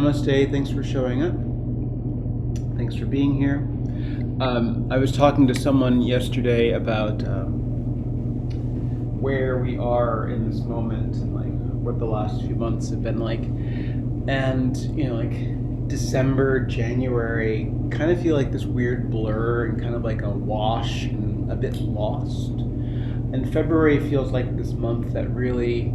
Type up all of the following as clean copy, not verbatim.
Namaste, thanks for showing up. Thanks for being here. I was talking to someone yesterday about where we are in this moment and like what the last few months have been like. And, like December, January kind of feel like this weird blur and kind of like a wash and a bit lost. And February feels like this month that really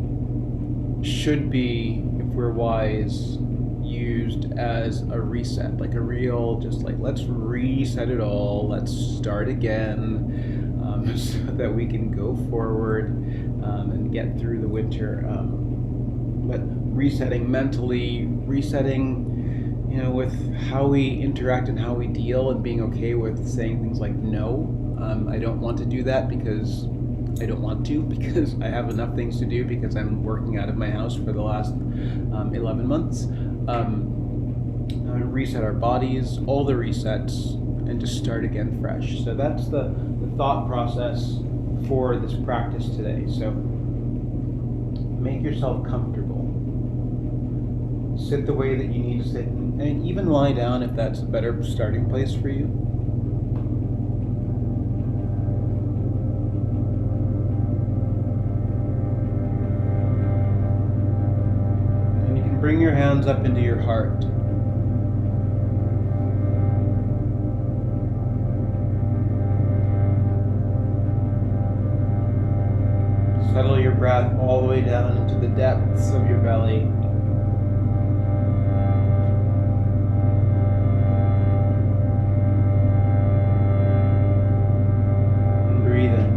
should be, if we're wise, used as a reset, like a real, just like, let's reset it all, let's start again, so that we can go forward and get through the winter. But resetting mentally, resetting, with how we interact and how we deal, and being okay with saying things like no. I don't want to do that because I don't want to, because I have enough things to do, because I'm working out of my house for the last 11 months. Reset our bodies, all the resets, and just start again fresh. So that's the thought process for this practice today. So make yourself comfortable. Sit the way that you need to sit, and even lie down if that's a better starting place for you. And you can bring your hands up into your heart. Settle your breath all the way down into the depths of your belly. And breathe in.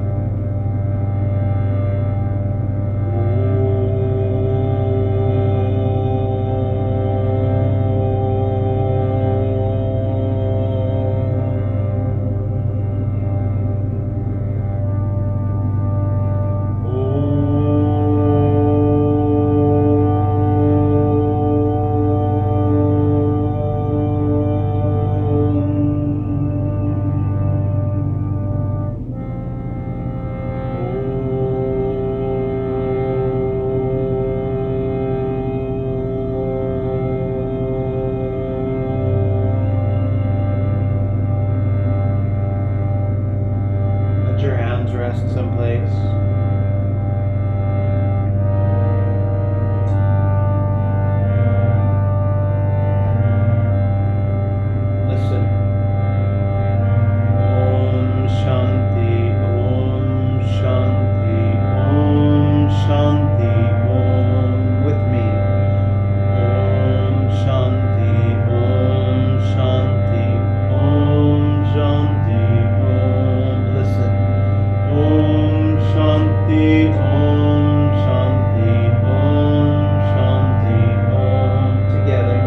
Rest someplace. Listen. Om Shanti, Om Shanti, Om Shanti, Om. With me. Om Shanti, Om Shanti, Om Shanti, Om. Listen. Om Shanti, Om Shanti, Om Shanti, Om. Together.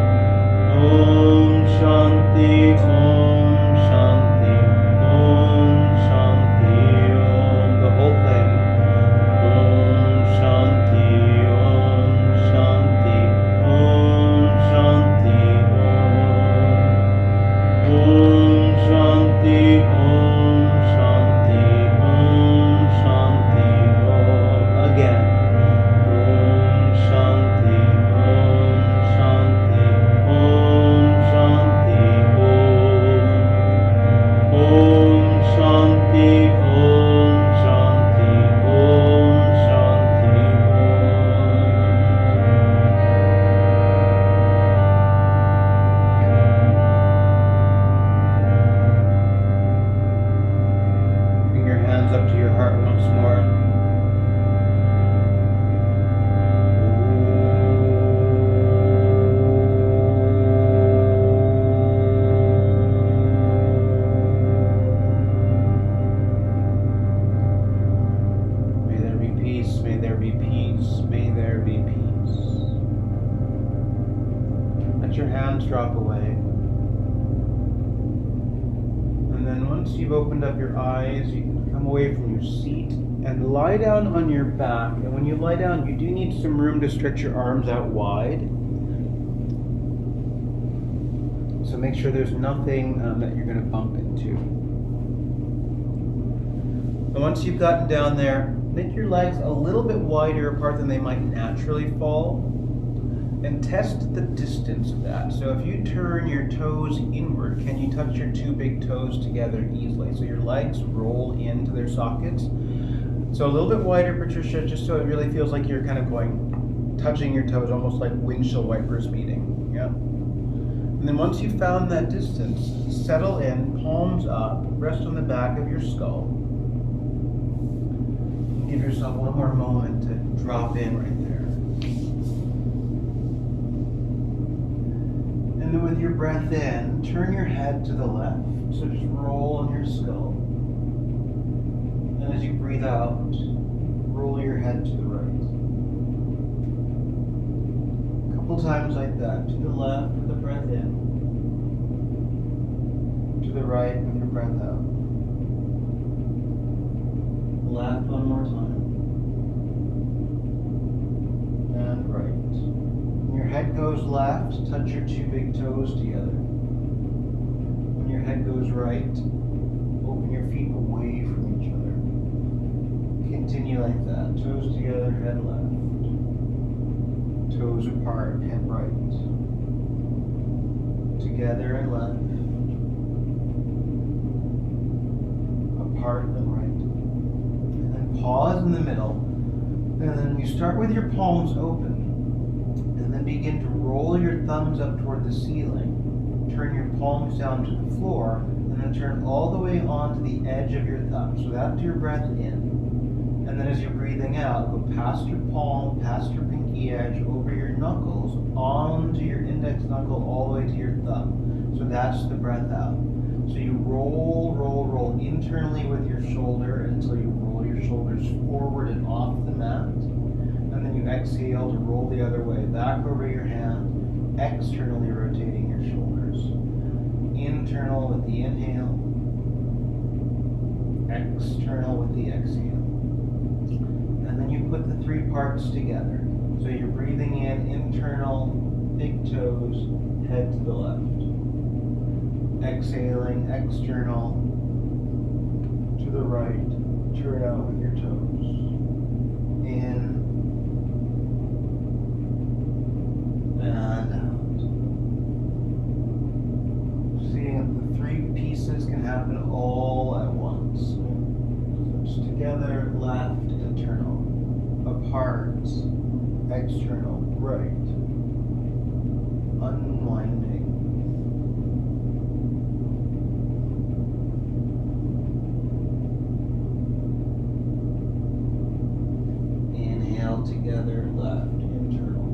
Om Shanti, Om Shanti, Om Shanti, Om. The whole thing. Om Shanti, Om Shanti, Om Shanti, Om. Om Shanti, Om Shanti, Om Shanti, Om. Again. Om Shanti, Om Shanti, Om Shanti, Om. Om Shanti, Om Shanti, Om Shanti, Om. Bring your hands up to your heart once more. May there be peace, may there be peace, may there be peace. Let your hands drop away. And then once you've opened up your eyes, you can come away from your seat and lie down on your back. And when you lie down, you do need some room to stretch your arms out wide. So make sure there's nothing that you're going to bump into. And once you've gotten down there, make your legs a little bit wider apart than they might naturally fall. And test the distance of that. So if you turn your toes inward, can you touch your two big toes together easily? So your legs roll into their sockets. So a little bit wider, Patricia, just so it really feels like you're kind of touching your toes, almost like windshield wipers meeting. Yeah. And then once you've found that distance, settle in, palms up, rest on the back of your skull. Give yourself one more moment to drop in right there. And then with your breath in, turn your head to the left. So just roll on your skull. And as you breathe out, roll your head to the right. A couple times like that. To the left with the breath in. To the right with your breath out. Left one more time. And right. When your head goes left, touch your two big toes together. When your head goes right, open your feet away from each other. Continue like that. Toes together, head left. Toes apart, head right. Together and left. Apart and right. Pause in the middle, and then you start with your palms open, and then begin to roll your thumbs up toward the ceiling. Turn your palms down to the floor, and then turn all the way onto the edge of your thumb. So that's your breath in. And then as you're breathing out, go past your palm, past your pinky edge, over your knuckles, onto your index knuckle, all the way to your thumb. So that's the breath out. So you roll, roll, roll internally with your shoulder until you roll your shoulders forward and off the mat. And then you exhale to roll the other way, back over your hand, externally rotating your shoulders. Internal with the inhale, external with the exhale. And then you put the three parts together. So you're breathing in, internal, big toes, head to the left. Exhaling, external, to the right, turn out with your toes. In, and out. Seeing that the three pieces can happen all at once. So just together, left, internal, apart, external, right, unwinding. Together, left, internal.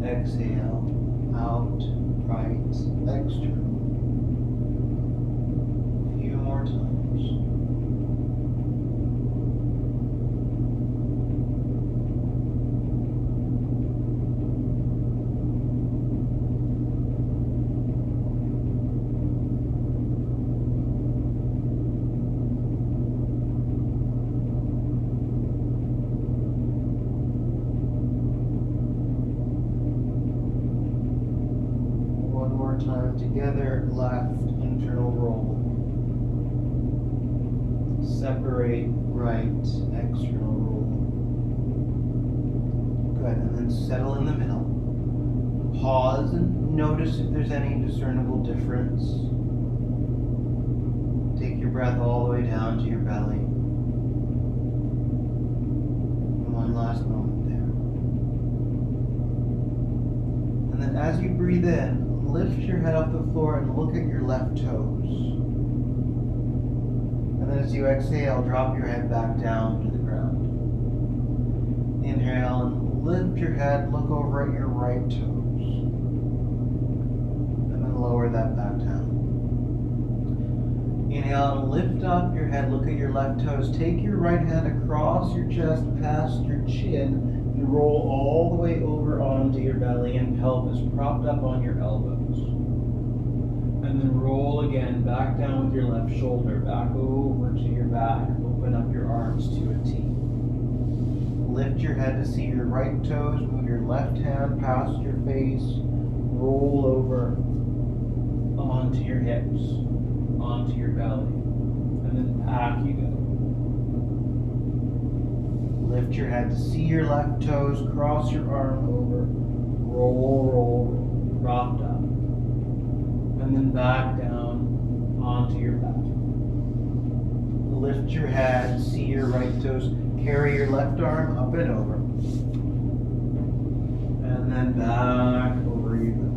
Exhale, out, right, external. A few more times. Time together, left, internal roll. Separate, right, external roll. Good, and then settle in the middle. Pause and notice if there's any discernible difference. Take your breath all the way down to your belly. And one last moment there. And then as you breathe in, lift your head off the floor and look at your left toes. And then as you exhale, drop your head back down to the ground. Inhale and lift your head, look over at your right toes. And then lower that back down. Inhale and lift up your head, look at your left toes. Take your right hand across your chest, past your chin, and roll all the way over onto your belly and pelvis, propped up on your elbows. And then roll again, back down with your left shoulder, back over to your back. Open up your arms to a T. Lift your head to see your right toes, move your left hand past your face, roll over onto your hips, onto your belly, and then back you go. Lift your head to see your left toes, cross your arm over, roll, roll, roll, propped up. And then back down onto your back. Lift your head, see your right toes, carry your left arm up and over. And then back over you go.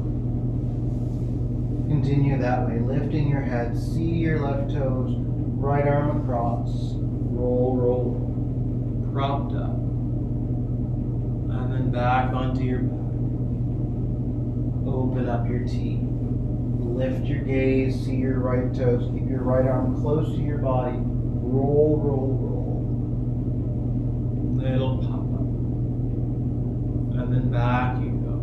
Continue that way, lifting your head, see your left toes, right arm across, roll, roll, roll, propped up. And then back onto your back. Open up your T. Lift your gaze, see your right toes, keep your right arm close to your body. Roll, roll, roll. Little pop up. And then back you go.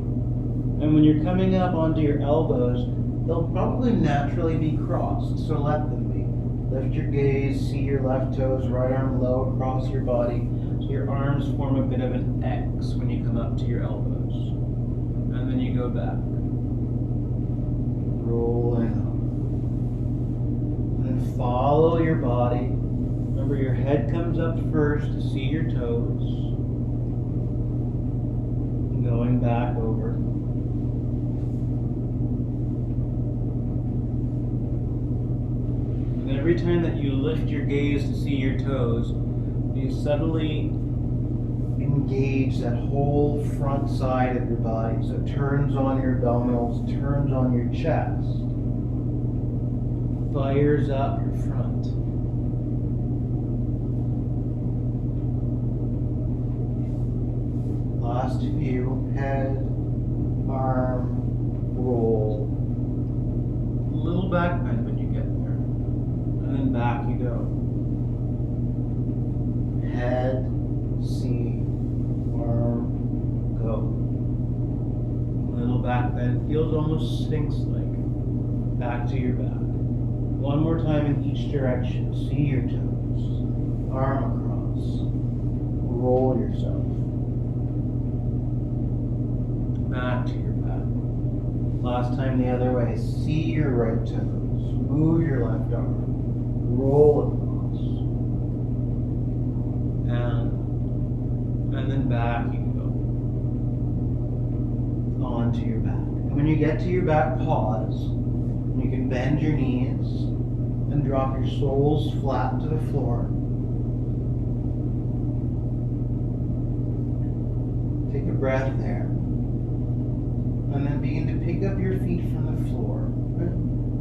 And when you're coming up onto your elbows, they'll probably naturally be crossed, so let them be. Lift your gaze, see your left toes, right arm low across your body. So your arms form a bit of an X when you come up to your elbows. And then you go back. Rolling up. And then follow your body. Remember, your head comes up first to see your toes. And going back over. And every time that you lift your gaze to see your toes, you subtly engage that whole front side of your body. So it turns on your abdominals, turns on your chest, fires up your front. Last few, head, arm, roll. A little back bend when you get there. And then back you go. Head, see, arm, go. A little back bend, feels almost sphinx-like. Back to your back. One more time in each direction. See your toes. Arm across. Roll yourself. Back to your back. Last time the other way. See your right toes. Move your left arm. Roll across. And then back you go. Onto your back. And when you get to your back, pause. You can bend your knees and drop your soles flat to the floor. Take a breath there. And then begin to pick up your feet from the floor.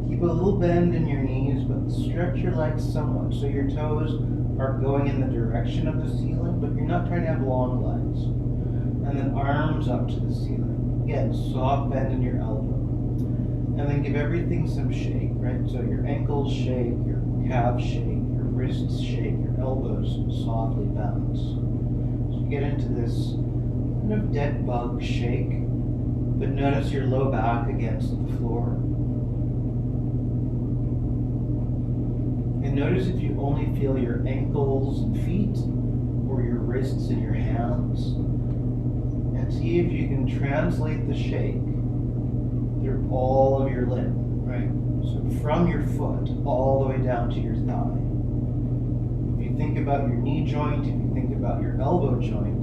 Keep a little bend in your knees, but stretch your legs somewhat so your toes are going in the direction of the ceiling, but you're not trying to have long legs. And then arms up to the ceiling. Again, soft bend in your elbow. And then give everything some shake, right? So your ankles shake, your calves shake, your wrists shake, your elbows softly bounce. So you get into this kind of dead bug shake, but notice your low back against the floor. And notice if you only feel your ankles and feet, or your wrists and your hands. And see if you can translate the shake through all of your limb, right? So from your foot all the way down to your thigh. If you think about your knee joint, if you think about your elbow joint,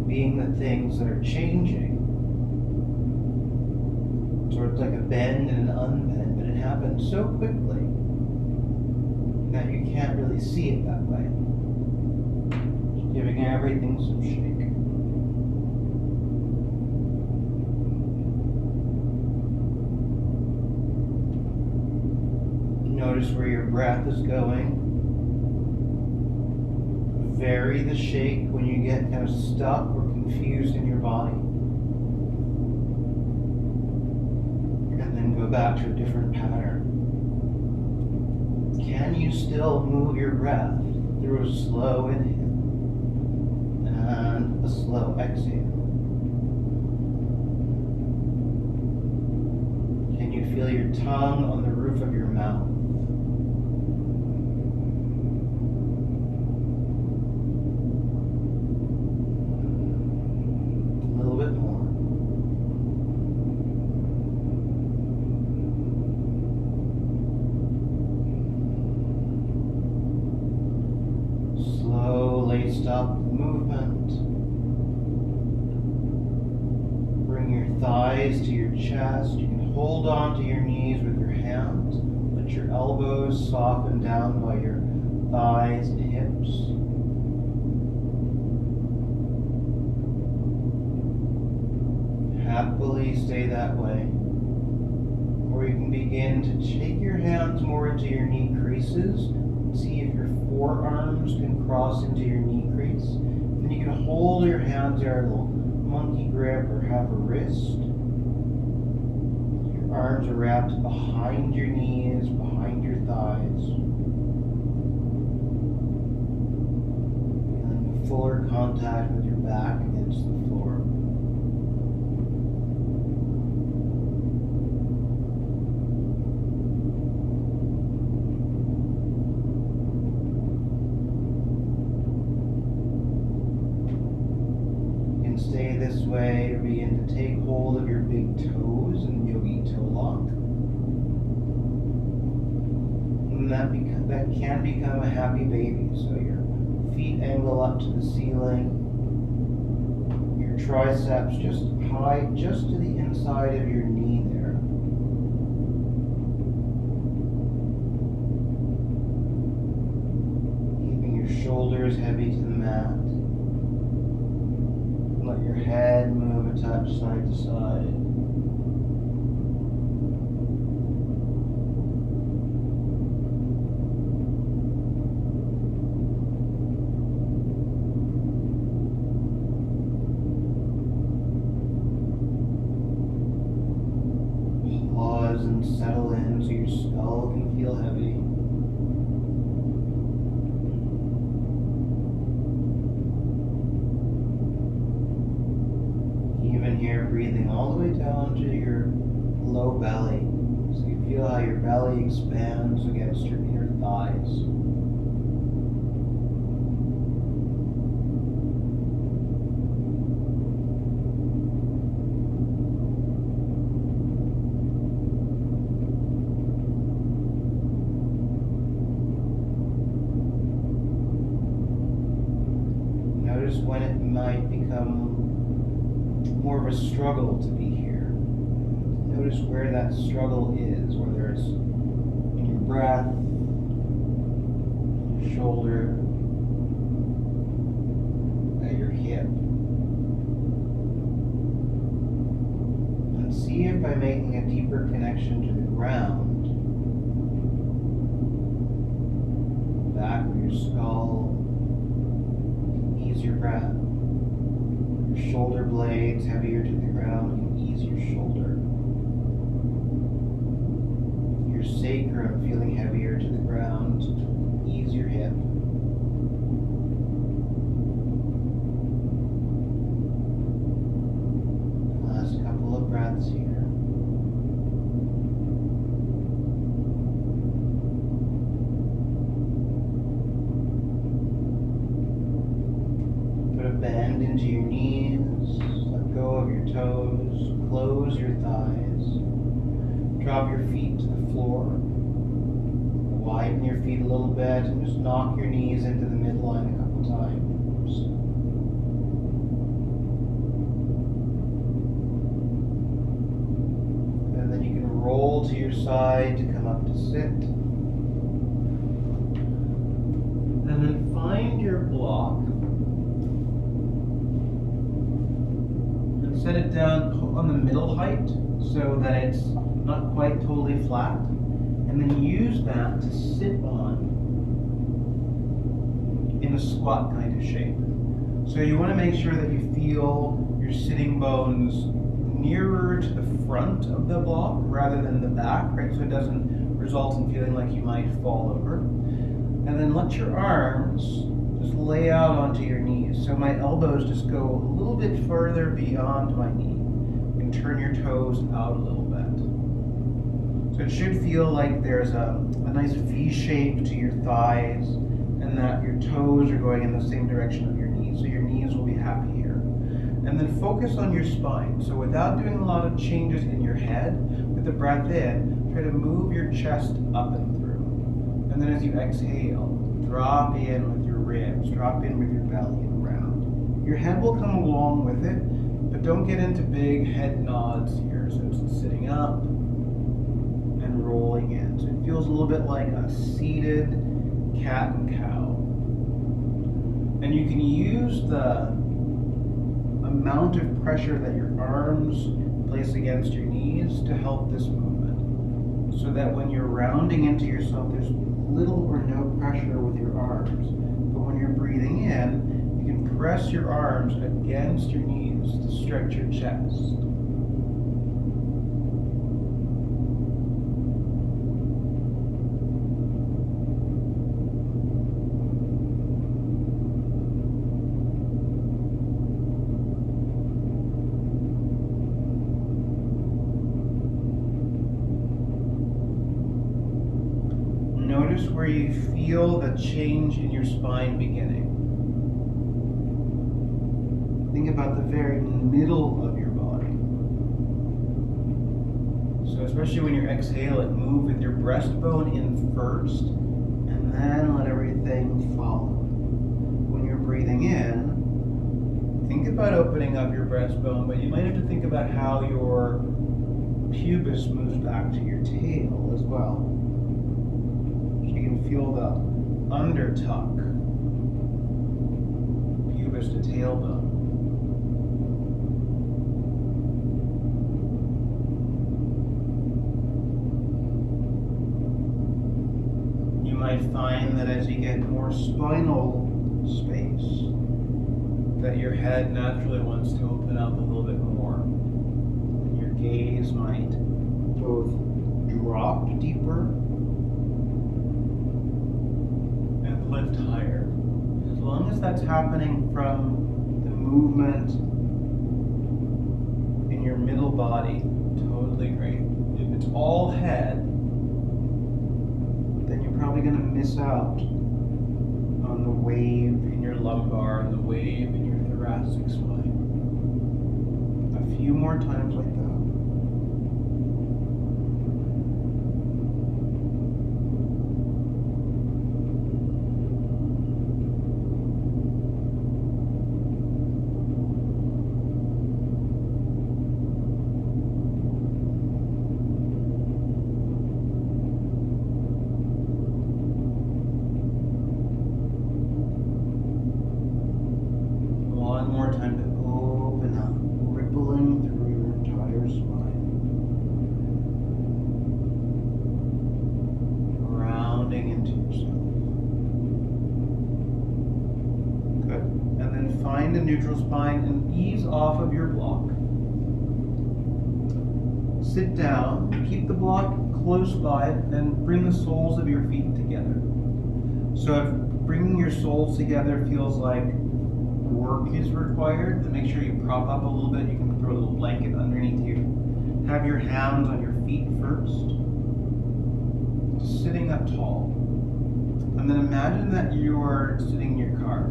being the things that are changing, sort of like a bend and an unbend, but it happens so quickly that you can't really see it that way. Just giving everything some shake. Notice where your breath is going. Vary the shake when you get kind of stuck or confused in your body. And then go back to a different pattern. Can you still move your breath through a slow inhale and a slow exhale? Can you feel your tongue on the roof of your mouth? Stop the movement. eyes to your chest. You can hold on to your knees with your hands. Let your elbows soften down by your thighs and hips. Happily stay that way. Or you can begin to take your hands more into your knee creases. See if your forearms can cross into your knee crease. Then you can hold your hands there, a little monkey grip, or have a wrist. Your arms are wrapped behind your knees, behind your thighs. Feeling a fuller contact with your back against the floor. Stay this way, or begin to take hold of your big toes in yogi toe lock. And that can become a happy baby. So your feet angle up to the ceiling, your triceps just high, just to the inside of your knee there. Keeping your shoulders heavy to the mat. Let your head move a touch side to side. Pause and settle in so your skull can feel heavy. Here, breathing all the way down to your low belly. So you feel how your belly expands against your inner thighs. Notice when it might become more of a struggle to be here. Notice where that struggle is, whether it's in your breath, your shoulder, at your hip. And see if by making a deeper connection to the ground, back of your skull, ease your breath. Your shoulder blades heavier to the ground, you can ease your shoulder. Your sacrum feeling heavier to the ground, ease your hip. Last couple of breaths here. Bend into your knees, let go of your toes, close your thighs, drop your feet to the floor, widen your feet a little bit, and just knock your knees into the midline a couple times. And then you can roll to your side to come up to sit. And then find your block. Set it down on the middle height so that it's not quite totally flat, and then use that to sit on in a squat kind of shape. So you want to make sure that you feel your sitting bones nearer to the front of the block rather than the back, right? So it doesn't result in feeling like you might fall over. And then let your arms just lay out onto your knees. So my elbows just go a little bit further beyond my knee. And turn your toes out a little bit. So it should feel like there's a nice V shape to your thighs and that your toes are going in the same direction of your knees. So your knees will be happy here. And then focus on your spine. So without doing a lot of changes in your head, with the breath in, try to move your chest up and through. And then as you exhale, drop in with your ribs, drop in with your belly and around. Your head will come along with it, but don't get into big head nods here. So it's sitting up and rolling in. So it feels a little bit like a seated cat and cow. And you can use the amount of pressure that your arms place against your knees to help this movement. So that when you're rounding into yourself, there's little or no pressure with your arms. But when you're breathing in, you can press your arms against your knees to stretch your chest. Notice where you feel the change in your spine beginning. Think about the very middle of your body. So especially when you exhale it, move with your breastbone in first, and then let everything follow. When you're breathing in, think about opening up your breastbone, but you might have to think about how your pubis moves back to your tail as well. You can feel the undertuck, pubis to tailbone. You might find that as you get more spinal space, that your head naturally wants to open up a little bit more. And your gaze might both drop deeper lift higher. As long as that's happening from the movement in your middle body, totally great. If it's all head, then you're probably going to miss out on the wave in your lumbar and the wave in your thoracic spine. A few more times like that. Find a neutral spine and ease off of your block. Sit down, keep the block close by, and bring the soles of your feet together. So if bringing your soles together feels like work is required, then make sure you prop up a little bit. You can throw a little blanket underneath you. Have your hands on your feet first, sitting up tall. And then imagine that you're sitting in your car.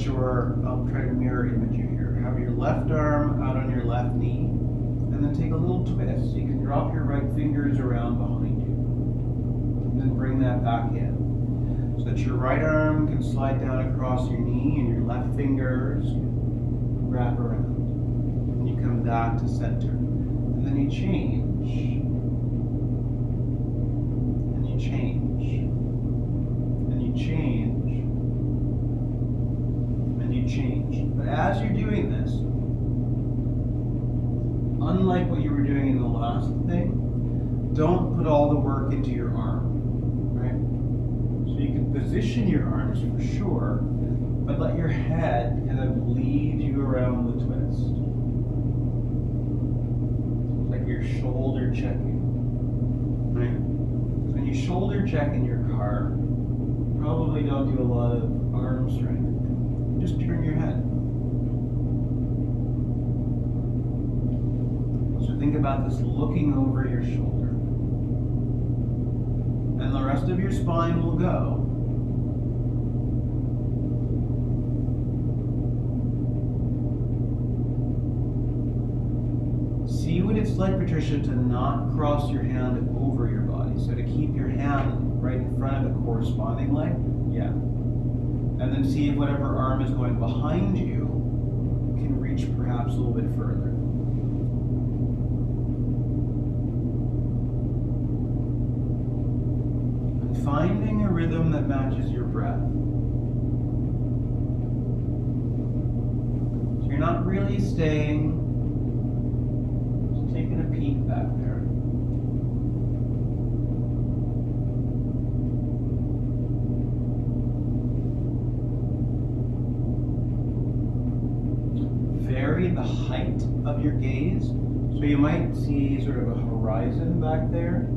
I'll try to mirror image you here. Have your left arm out on your left knee, and then take a little twist. You can drop your right fingers around behind you, and then bring that back in. So that your right arm can slide down across your knee, and your left fingers wrap around. And you come back to center. And then you change. And you change. And you change. Change. But as you're doing this, unlike what you were doing in the last thing, don't put all the work into your arm, right? So you can position your arms for sure, but let your head kind of lead you around the twist. Like you're shoulder checking, right? Because when you shoulder check in your car, you probably don't do a lot of arm strength. Just turn your head. So think about this looking over your shoulder. And the rest of your spine will go. See what it's like, Patricia, to not cross your hand over your body. So to keep your hand right in front of the corresponding leg. Yeah. And then see if whatever arm is going behind you can reach perhaps a little bit further. And finding a rhythm that matches your breath. So you're not really staying, just taking a peek back there. Vary the height of your gaze. So you might see sort of a horizon back there,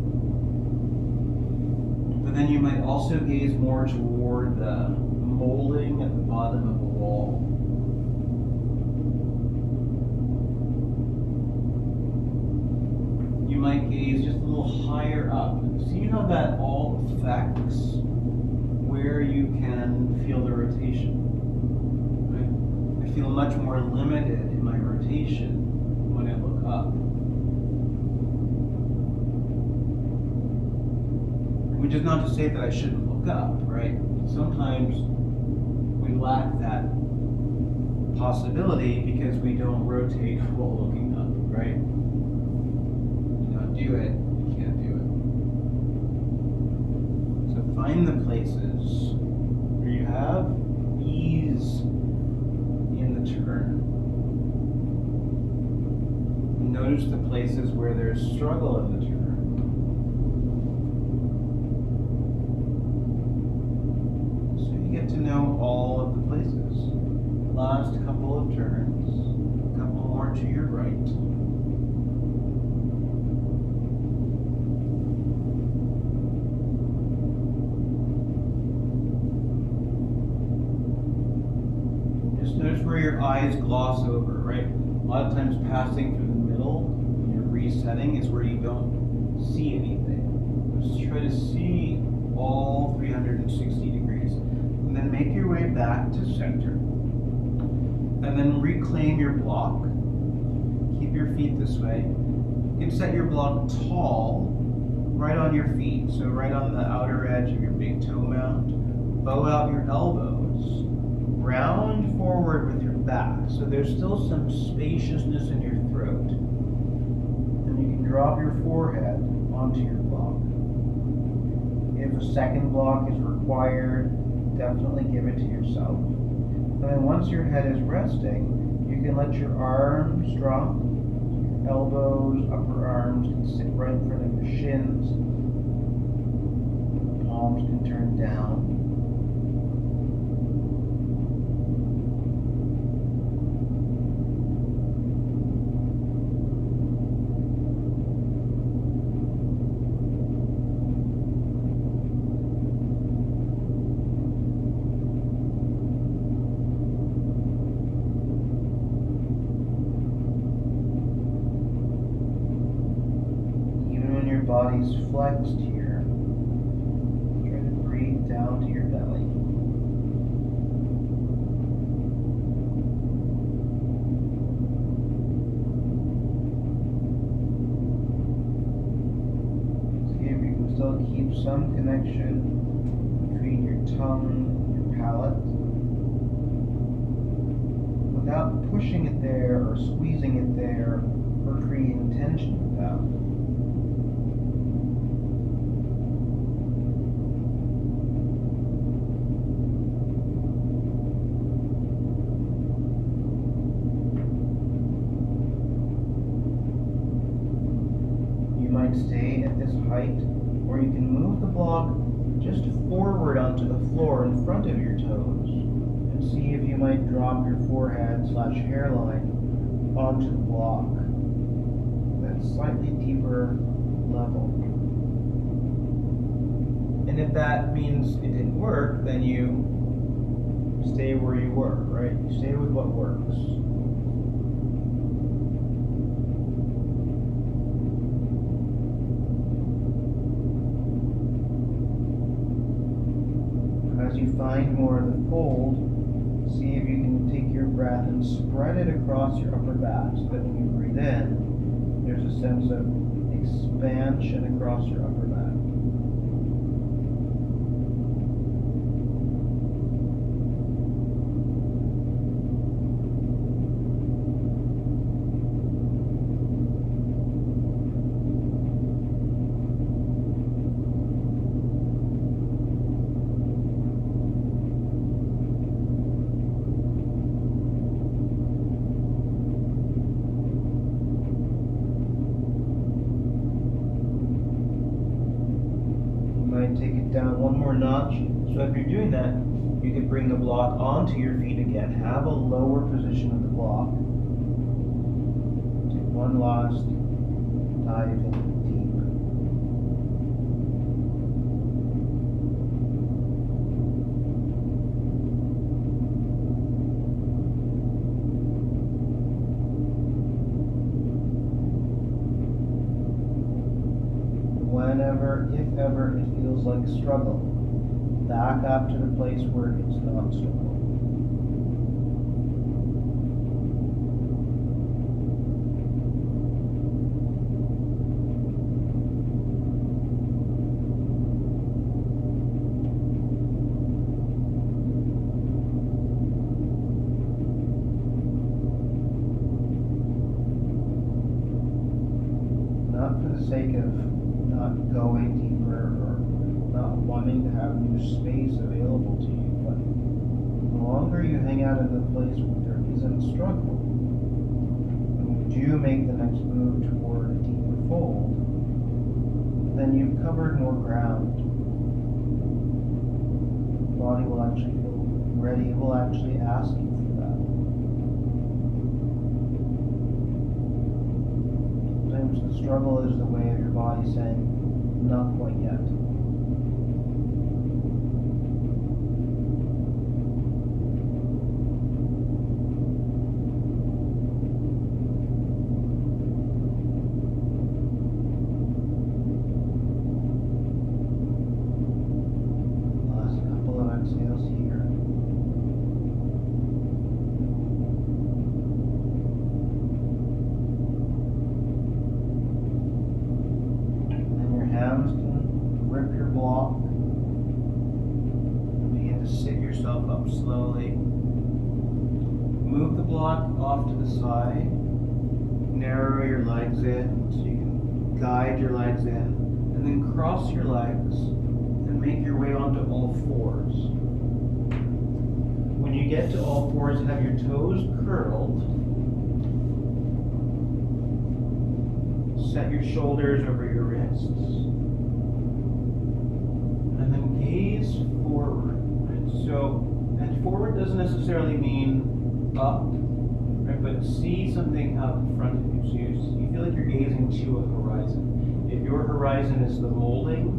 but then you might also gaze more toward the molding at the bottom of the wall. You might gaze just a little higher up. See how that all affects where you can feel the rotation. I feel much more limited in my rotation when I look up. Which is not to say that I shouldn't look up, right? Sometimes we lack that possibility because we don't rotate while looking up, right? You don't do it, you can't do it. So find the places where you have ease in the turn. Notice the places where there's struggle in the turn. So you get to know all of the places. Last couple of turns, a couple more to your right. Notice where your eyes gloss over, right? A lot of times passing through the middle when you're resetting is where you don't see anything. Just try to see all 360 degrees. And then make your way back to center. And then reclaim your block. Keep your feet this way. You can set your block tall, right on your feet. So right on the outer edge of your big toe mount. Bow out your elbows. Round forward with your back, so there's still some spaciousness in your throat. And you can drop your forehead onto your block. If a second block is required, definitely give it to yourself. And then once your head is resting, you can let your arms drop, your elbows, upper arms can sit right in front of your shins. The palms can turn down. Body's flexed here. Try to breathe down to your belly. See if you can still keep some connection between your tongue and your palate without pushing it there or squeezing it there or creating tension with that. Stay at this height, or you can move the block just forward onto the floor in front of your toes and see if you might drop your forehead / hairline onto the block. That slightly deeper level. And if that means it didn't work, then you stay where you were, right? You stay with what works. As you find more of the fold, see if you can take your breath and spread it across your upper back so that when you breathe in, there's a sense of expansion across your upper back. might take it down one more notch. So if you're doing that, you could bring the block onto your feet again. Have a lower position of the block. Take one last dive in deep. Whenever, if ever, it feels like struggle, back up to the place where it's not struggle. Not for the sake of not going deeper or not wanting to have new space available to you, but the longer you hang out in the place where there isn't struggle, when you do make the next move toward a deeper fold, then you've covered more ground. The body will actually feel ready, it will actually ask you for that. Sometimes the struggle is the way of your body saying, not quite yet. Last couple of exhales here. Hands can grip your block and begin to sit yourself up slowly. Move the block off to the side, narrow your legs in so you can guide your legs in, and then cross your legs and make your way onto all fours. When you get to all fours, have your toes curled. Set your shoulders over your wrists. And then gaze forward. Right? So, and forward doesn't necessarily mean up, right? But see something out in front of you. So you feel like you're gazing to a horizon. If your horizon is the molding,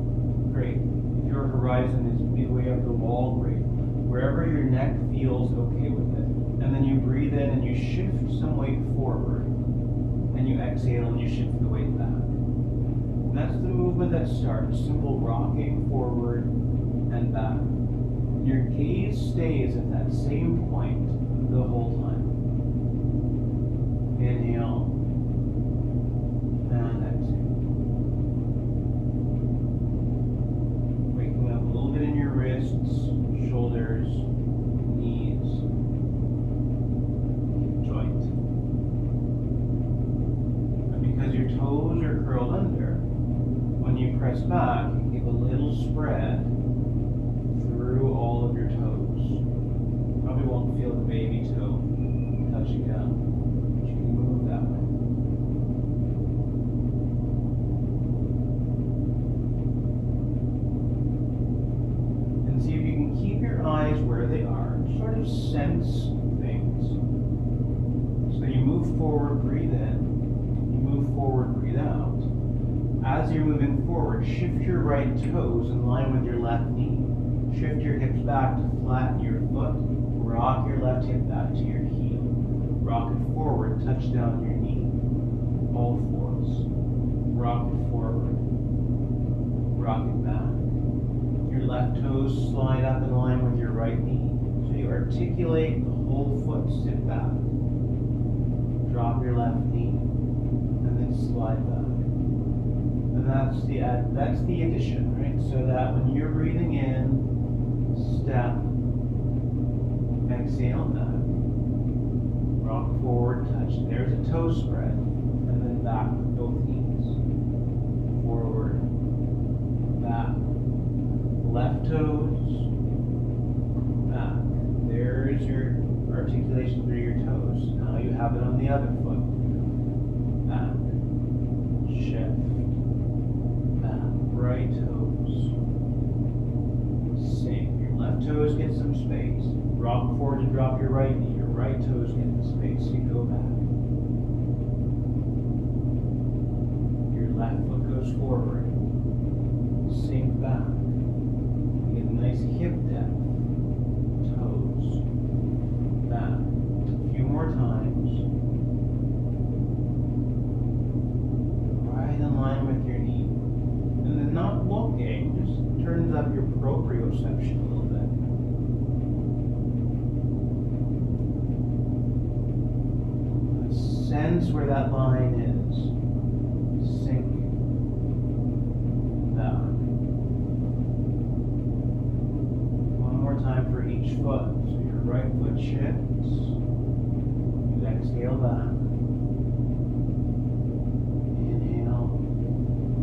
great. If your horizon is midway up the wall, great. Wherever your neck feels okay with it. And then you breathe in and you shift some weight forward. And you exhale and you shift the weight back. And that's the movement that starts. Simple rocking forward and back. Your gaze stays at that same point the whole time. Inhale and exhale. Waking up a little bit in your wrists, shoulders, knees, joint. Because your toes are curled under, when you press back, you give a little spread through all of your toes. Probably won't feel the baby toe touching down, but you can move that way. And see if you can keep your eyes where they are, sort of sense things. So you move forward, breathe in. Move forward, breathe out. As you're moving forward, shift your right toes in line with your left knee. Shift your hips back to flatten your foot. Rock your left hip back to your heel. Rock it forward, touch down your knee. All fours. Rock it forward. Rock it back. Your left toes slide up in line with your right knee. So you articulate the whole foot, sit back. Drop your left knee. Slide back. And that's the addition, right? So that when you're breathing in, step, exhale back, rock forward, touch. There's a toe spread, and then back with both knees. Forward, back. Left toes, back. There's your articulation through your toes. Now you have it on the other foot. Back. Shift, back, right toes, toes get some space. Rock forward to drop your right knee. Your right toes get the space. So you go back. Your left foot goes forward. Sink back. You get a nice hip depth. Toes. Back. A few more times. Right in line with your knee. And then not looking, just turns up your proprioception a little bit. Sense where that line is. Sink back. One more time for each foot. So your right foot shifts. You exhale back. Inhale.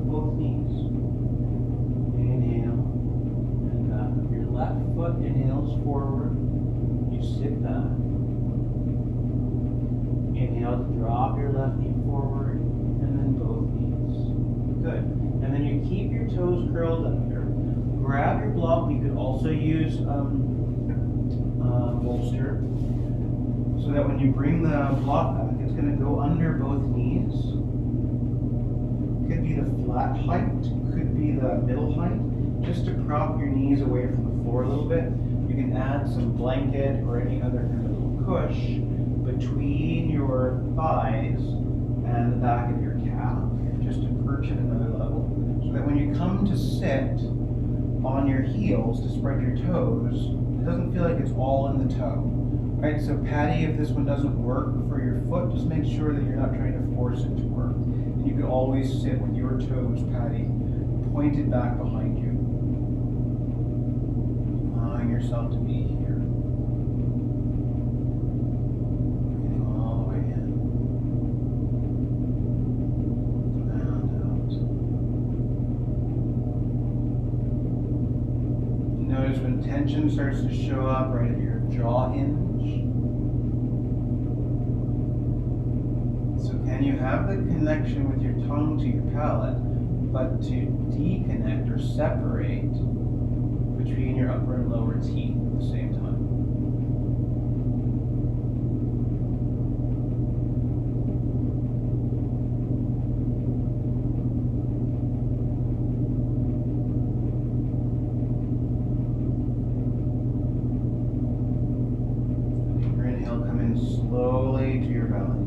Both knees. Inhale. And back. Your left foot inhales forward. You sit back. Inhale to drop your left knee forward, and then both knees. Good. And then you keep your toes curled under. Grab your block. You could also use bolster, so that when you bring the block back, it's going to go under both knees. Could be the flat height, could be the middle height, just to prop your knees away from the floor a little bit. You can add some blanket or any other kind of little cush between your thighs and the back of your calf, just to perch at another level, so that when you come to sit on your heels to spread your toes, it doesn't feel like it's all in the toe. Right, so Patty, if this one doesn't work for your foot, just make sure that you're not trying to force it to work. And you can always sit with your toes, Patty, pointed back behind you. Allowing yourself to be here. When tension starts to show up right at your jaw hinge. So can you have the connection with your tongue to your palate, but to deconnect or separate between your upper and lower teeth at the same time? Slowly to your belly.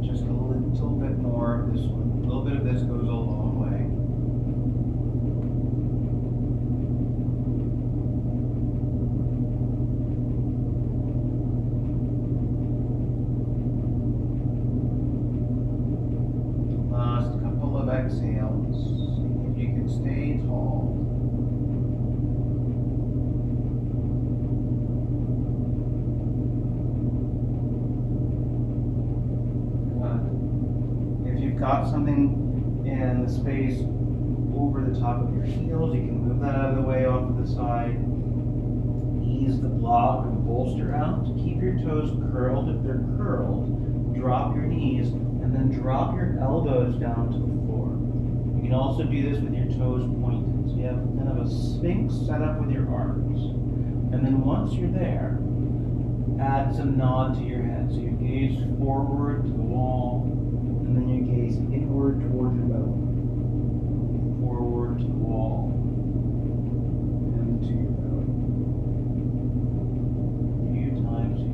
Just a little bit more of this one. A little bit of this goes a long way. Last couple of exhales. See if you can stay tall. Got something in the space over the top of your heels, you can move that out of the way off to the side. Ease the block or the bolster out. Keep your toes curled. If they're curled, drop your knees and then drop your elbows down to the floor. You can also do this with your toes pointed. So you have kind of a sphinx set up with your arms. And then once you're there, add some nod to your head. So you gaze forward to the wall. And then you gaze inward towards your belly, forward to the wall, and to your belly. A few times here.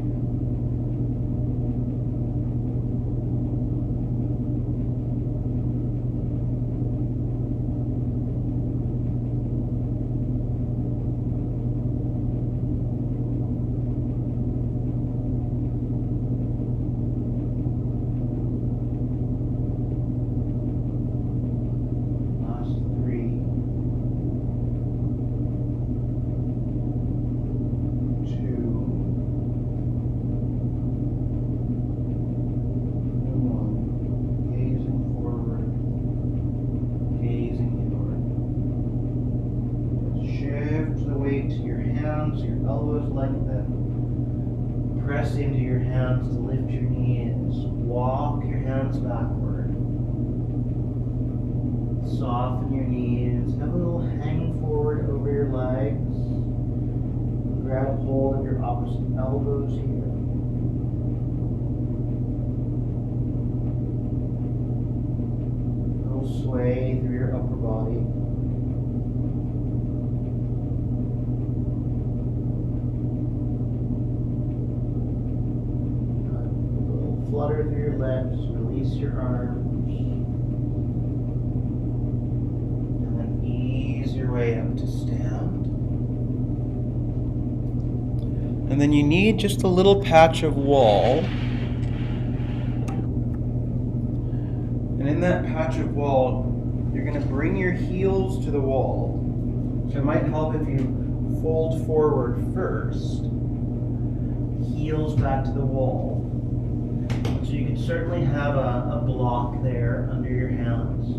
Your elbows lengthen. Press into your hands to lift your knees. Walk your hands backward. Soften your knees. Have a little hang forward over your legs. Grab hold of your opposite elbows here. A little sway through your upper body. A little flutter through your lips. Release your arms. Your way up to stand. And then you need just a little patch of wall. And in that patch of wall, you're going to bring your heels to the wall. So it might help if you fold forward first, heels back to the wall. So you can certainly have a block there under your hands.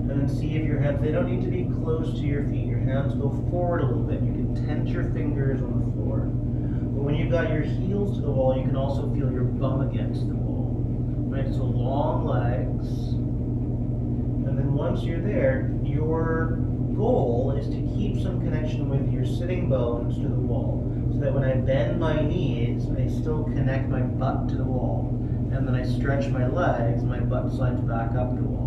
And then see if your hands, they don't need to be close to your feet. Your hands go forward a little bit. You can tense your fingers on the floor. But when you've got your heels to the wall, you can also feel your bum against the wall. Right? So long legs. And then once you're there, your goal is to keep some connection with your sitting bones to the wall. So that when I bend my knees, I still connect my butt to the wall. And then I stretch my legs, my butt slides back up to the wall.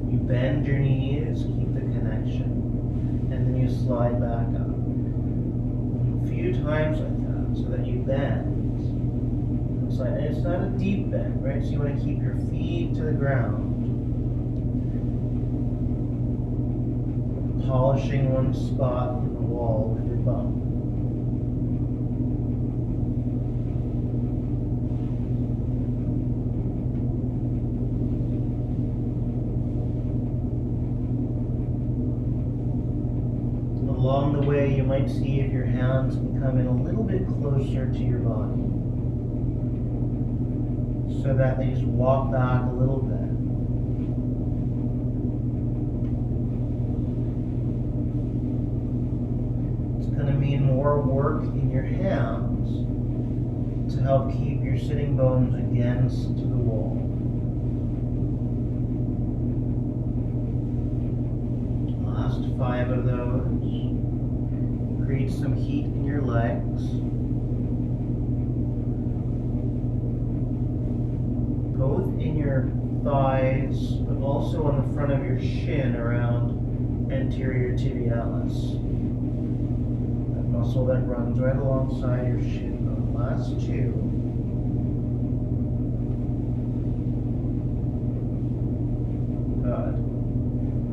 You bend your knees, keep the connection, and then you slide back up. A few times like that, so that you bend. And slide. And it's not a deep bend, right? So you want to keep your feet to the ground. Polishing one spot in the wall with your bum. Along the way, you might see if your hands can come in a little bit closer to your body, so that they just walk back a little bit. It's going to mean more work in your hands to help keep your sitting bones against the wall. Last 5 of those. Create some heat in your legs. Both in your thighs, but also on the front of your shin around anterior tibialis. That muscle that runs right alongside your shin bone. Last 2. Good.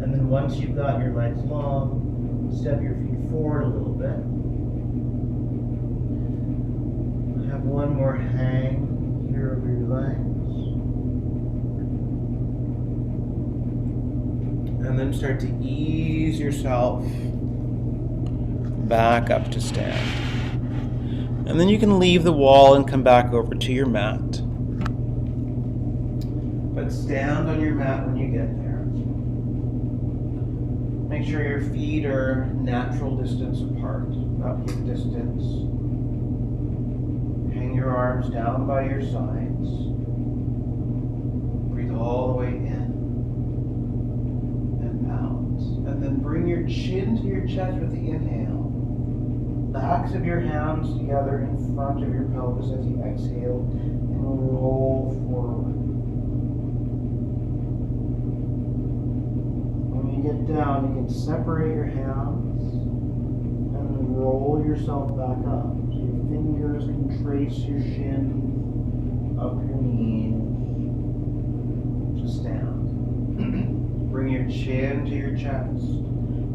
And then once you've got your legs long, step your feet forward a little bit. Have one more hang here over your legs. And then start to ease yourself back up to stand. And then you can leave the wall and come back over to your mat. But stand on your mat when you get there. Make sure your feet are natural distance apart, not hip distance. Hang your arms down by your sides. Breathe all the way in and out. And then bring your chin to your chest with the inhale. Backs of your hands together in front of your pelvis as you exhale and roll forward. Get down, you can separate your hands and then roll yourself back up. So your fingers can trace your shin up your knees. Just stand. Bring your chin to your chest.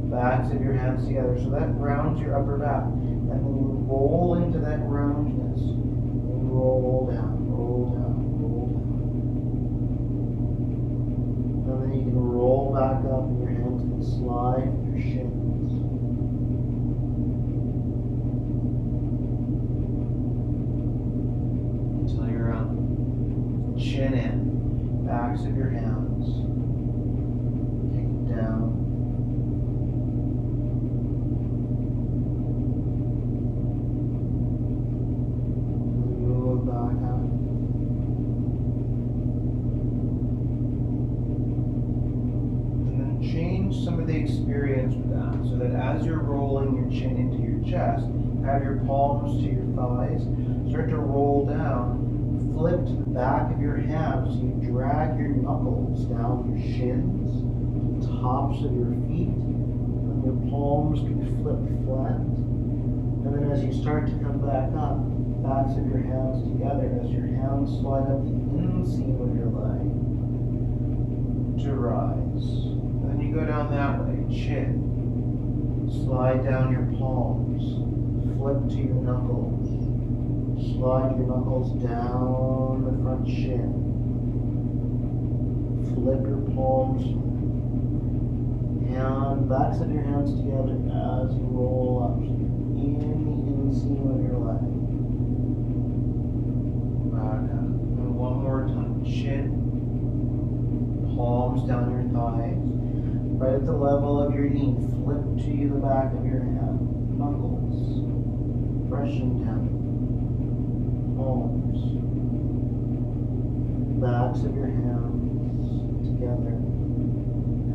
Backs of your hands together. So that grounds your upper back. And then you roll into that roundness. And roll down, roll down, roll down. And then you can roll back up. Slide your shins. Until you're up. Chin in. Backs of your hands. Take it down. Move back out. down, so that as you're rolling your chin into your chest, have your palms to your thighs, start to roll down, flip to the back of your hands, so you drag your knuckles down your shins, the tops of your feet, and your palms can flip flat. And then as you start to come back up, backs of your hands together, as your hands slide up the inseam of your leg to rise. And then you go down that way, chin. Slide down your palms, flip to your knuckles. Slide your knuckles down the front shin. Flip your palms and backs of your hands together as you roll up in the inseam of your leg. Back up. And one more time. Chin, palms down your thighs. Right at the level of your knee, flip to the back of your hand. Knuckles. Pressing down. Palms. Backs of your hands together.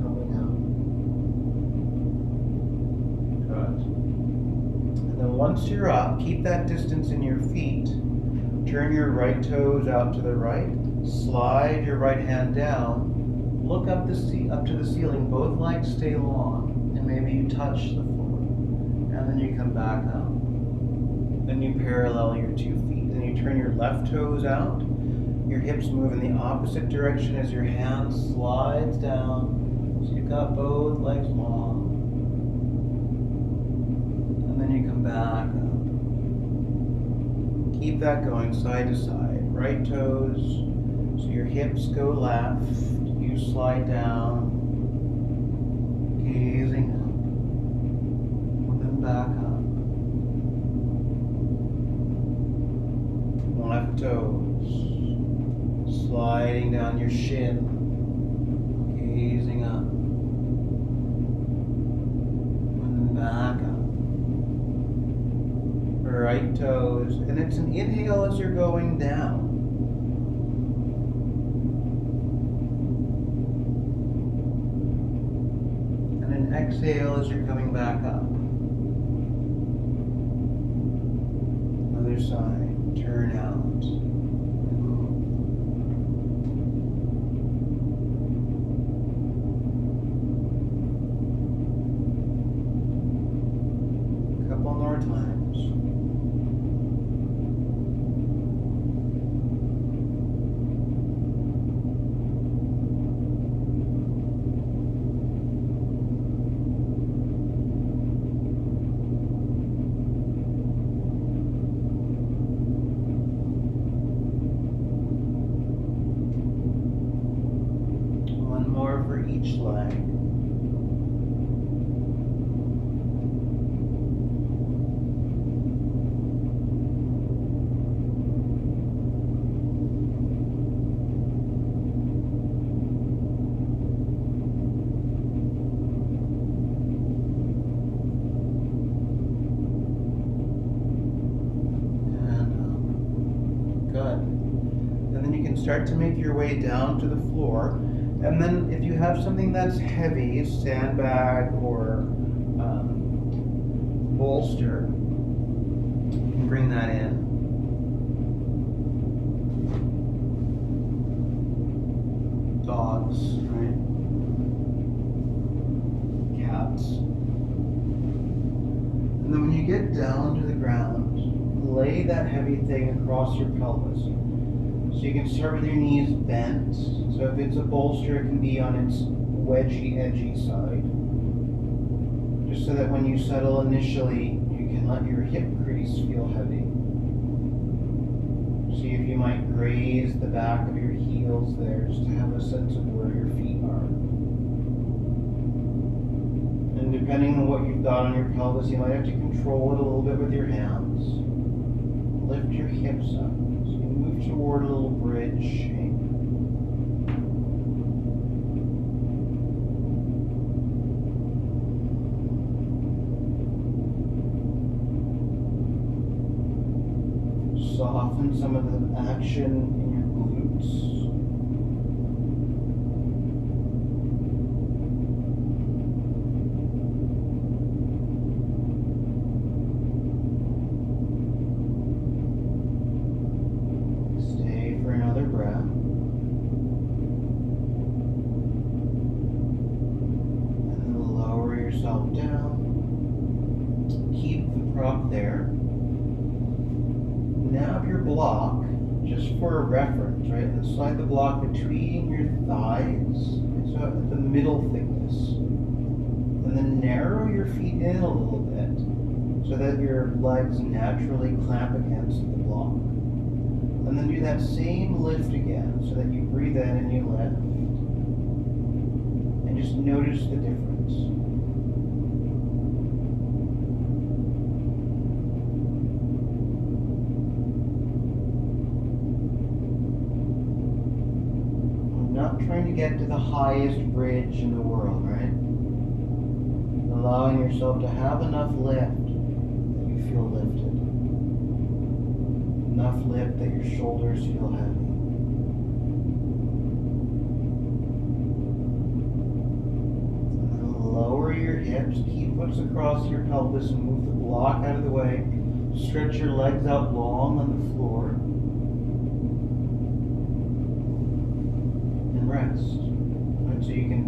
Coming out. Good. And then once you're up, keep that distance in your feet. Turn your right toes out to the right. Slide your right hand down. Look up to the ceiling. Both legs stay long, and maybe you touch the floor. And then you come back up. Then you parallel your 2 feet. Then you turn your left toes out. Your hips move in the opposite direction as your hand slides down. So you've got both legs long. And then you come back up. Keep that going side to side. Right toes. So your hips go left. You slide down, gazing up, and then back up. Left toes, sliding down your shin, gazing up, and then back up. Right toes, and it's an inhale as you're going down. Exhale as you're coming back up. Other side, turn out. A couple more times. For each leg. And good. And then you can start to make your way down to the floor. And then if you have something that's heavy, a sandbag or bolster, you can bring that in. Dogs, right? Cats. And then when you get down to the ground, lay that heavy thing across your pelvis. So you can start with your knees bent. So if it's a bolster, it can be on its wedgy, edgy side. Just so that when you settle initially, you can let your hip crease feel heavy. See if you might graze the back of your heels there, just to have a sense of where your feet are. And depending on what you've got on your pelvis, you might have to control it a little bit with your hands. Lift your hips up. So you move toward a little bridge shape. Soften some of the action in your glutes. block, just for a reference, right? And slide the block between your thighs, so at the middle thickness. And then narrow your feet in a little bit so that your legs naturally clamp against the block. And then do that same lift again so that you breathe in and you lift. And just notice the difference. I'm not trying to get to the highest bridge in the world, right? Allowing yourself to have enough lift that you feel lifted. Enough lift that your shoulders feel heavy. And then lower your hips, keep what's across your pelvis and move the block out of the way. Stretch your legs out long on the floor. And rest. Right, so you can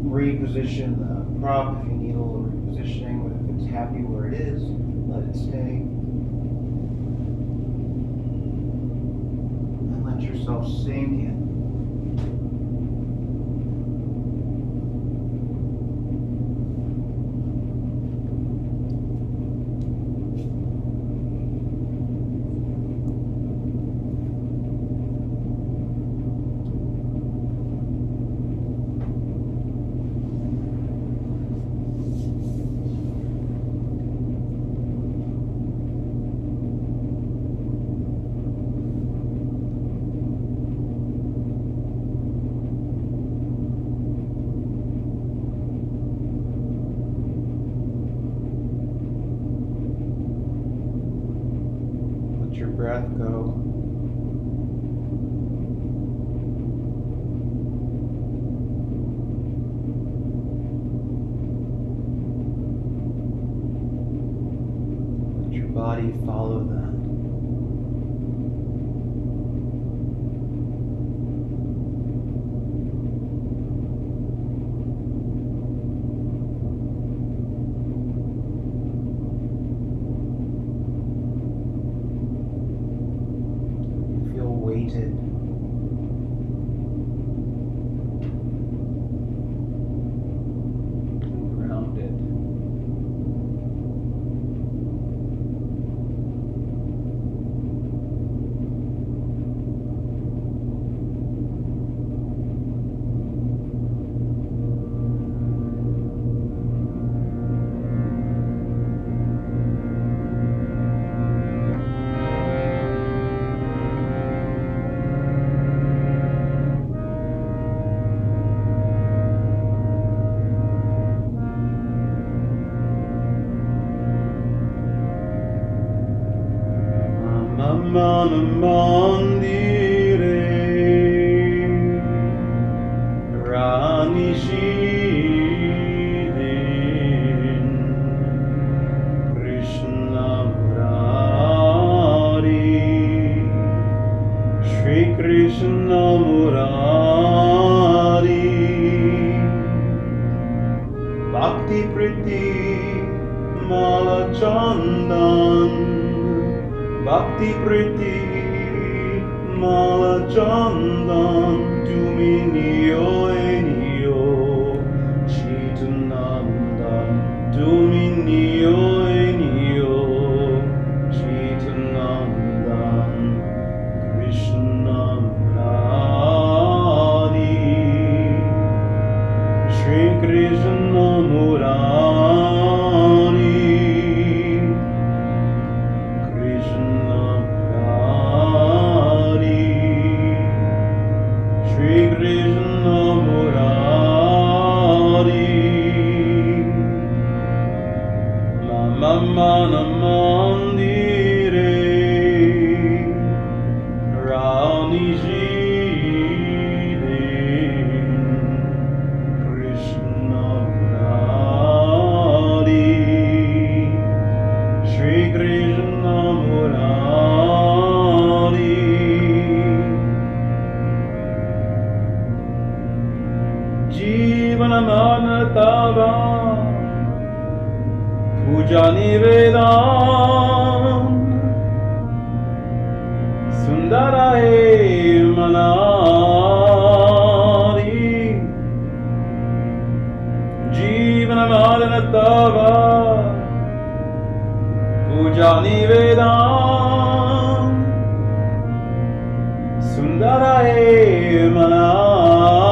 reposition the prop if you need a little repositioning, but if it's happy where it is, let it stay. And let yourself sink in. Your breath go. Let your body follow that. Weighted. Grounded. Mandire Rani Shidin Krishna Murari Shri Krishna Murari Bhakti Priti Mala Chandan Bhakti Priti Mala Chandan Tumi Niyo Eniyo Chitananda Tumi Niyo Eniyo Chitananda Krishna Murari Shri Krishna Murari Sundarae Manari Jivana Madana Tava Puja Nivedam Sundarae Manari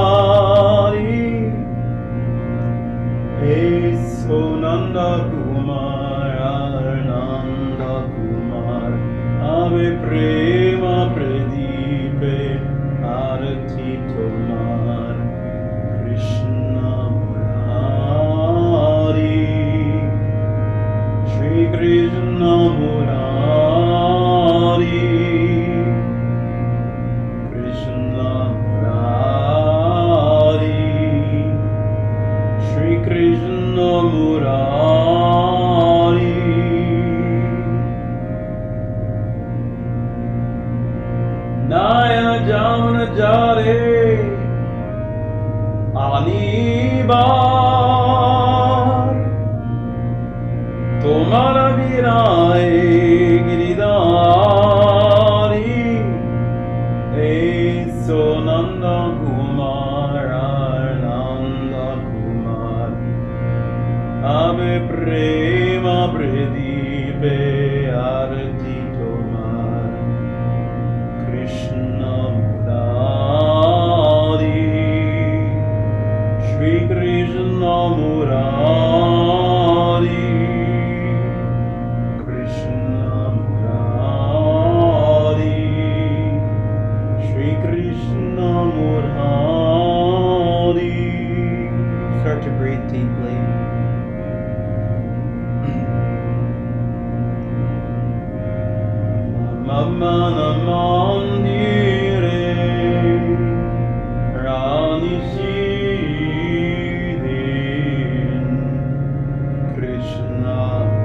Eso Nanda Kumar Nanda Kumar Ave Prema Pradipe Arati Tomar Krishna Murari Shri Krishna Murari Krishna Murari Shri Krishna Murari Nayana Jamana Jare Anibar Tomara Virai Giridari Eso Nanda Kumar Nanda Kumar Ave Prema Pradipe Arati Tomar Krishna Murari Shri Krishna Murari Krishna Murari Shri Krishna Murari. Start to breathe deeply. Mama Mandire Rani Sidin Krishna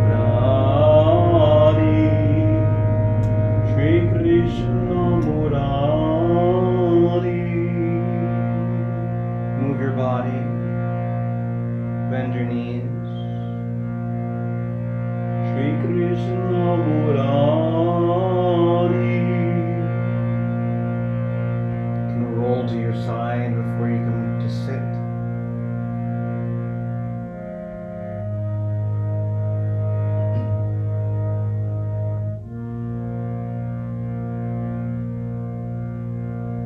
Murari Shri Krishna Murari. Move your body, bend your knees. Shri Krishna Murari. You can roll to your side before you come to sit.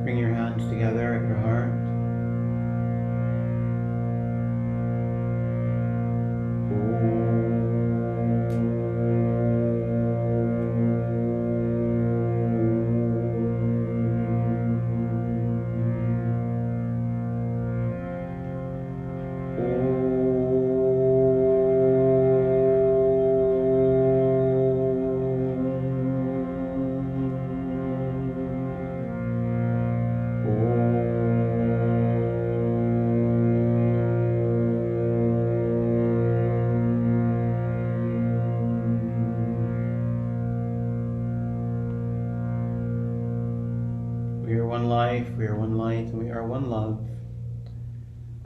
Bring your hands together at your heart. We are one life, we are one light, and we are one love.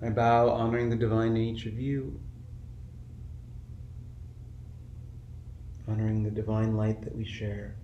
I bow, honoring the divine in each of you, honoring the divine light that we share.